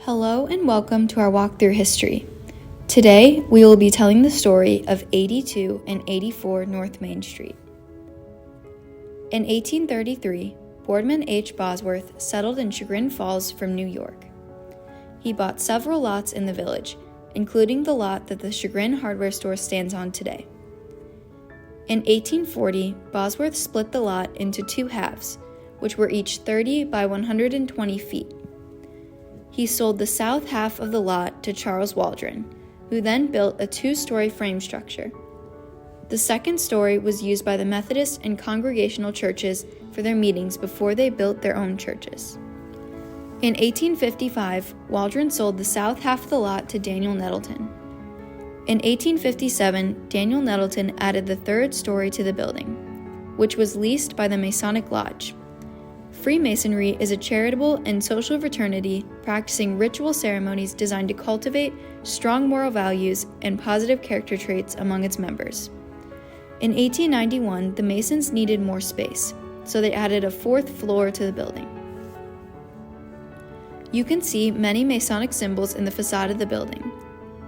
Hello and welcome to our walk through history. Today, we will be telling the story of 82 and 84 North Main Street. In 1833, Boardman H. Bosworth settled in Chagrin Falls from New York. He bought several lots in the village, including the lot that the Chagrin hardware store stands on today. In 1840, Bosworth split the lot into two halves, which were each 30 by 120 feet. He sold the south half of the lot to Charles Waldron, who then built a two-story frame structure. The second story was used by the Methodist and Congregational churches for their meetings before they built their own churches. In 1855, Waldron sold the south half of the lot to Daniel Nettleton. In 1857, Daniel Nettleton added the third story to the building, which was leased by the Masonic Lodge. Freemasonry is a charitable and social fraternity practicing ritual ceremonies designed to cultivate strong moral values and positive character traits among its members. In 1891, the Masons needed more space, so they added a fourth floor to the building. You can see many Masonic symbols in the facade of the building.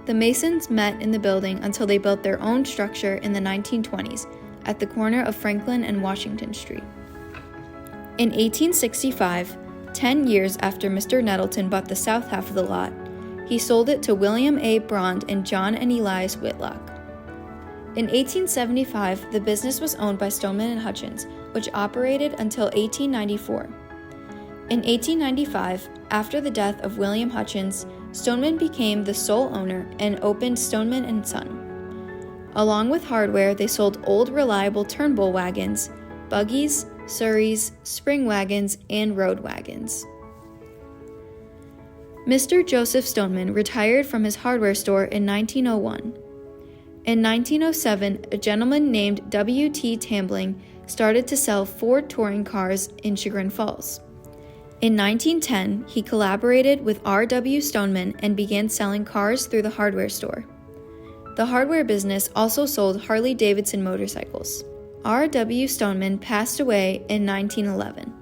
The Masons met in the building until they built their own structure in the 1920s at the corner of Franklin and Washington Street. In 1865, 10 years after Mr. Nettleton bought the south half of the lot, he sold it to William A. Brond and John and Elias Whitlock. In 1875, the business was owned by Stoneman and Hutchins, which operated until 1894. In 1895, after the death of William Hutchins, Stoneman became the sole owner and opened Stoneman and Son. Along with hardware, they sold old reliable Turnbull wagons, buggies, surreys, spring wagons, and road wagons. Mr. Joseph Stoneman retired from his hardware store in 1901. In 1907, a gentleman named W.T. Tambling started to sell Ford touring cars in Chagrin Falls. In 1910, he collaborated with R.W. Stoneman and began selling cars through the hardware store. The hardware business also sold Harley-Davidson motorcycles. R.W. Stoneman passed away in 1911.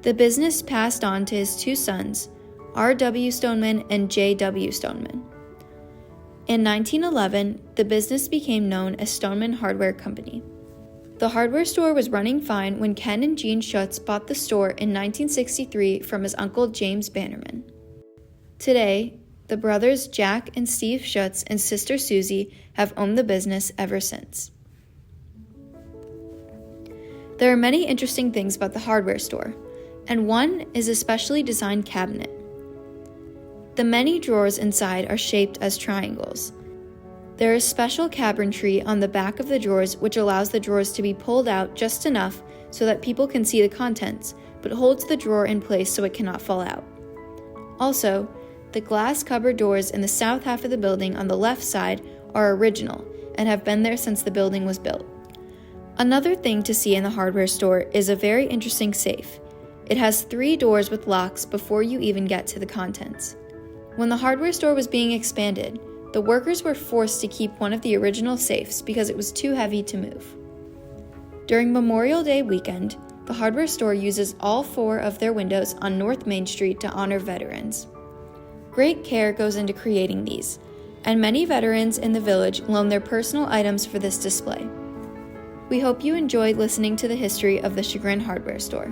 The business passed on to his two sons, R.W. Stoneman and J.W. Stoneman. In 1911, the business became known as Stoneman Hardware Company. The hardware store was running fine when Ken and Jean Schutz bought the store in 1963 from his uncle James Bannerman. Today, the brothers Jack and Steve Schutz and sister Susie have owned the business ever since. There are many interesting things about the hardware store, and one is a specially designed cabinet. The many drawers inside are shaped as triangles. There is special cabinetry on the back of the drawers which allows the drawers to be pulled out just enough so that people can see the contents, but holds the drawer in place so it cannot fall out. Also, the glass cupboard doors in the south half of the building on the left side are original and have been there since the building was built. Another thing to see in the hardware store is a very interesting safe. It has 3 doors with locks before you even get to the contents. When the hardware store was being expanded, the workers were forced to keep one of the original safes because it was too heavy to move. During Memorial Day weekend, the hardware store uses all 4 of their windows on North Main Street to honor veterans. Great care goes into creating these, and many veterans in the village loan their personal items for this display. We hope you enjoyed listening to the history of the Chagrin hardware store.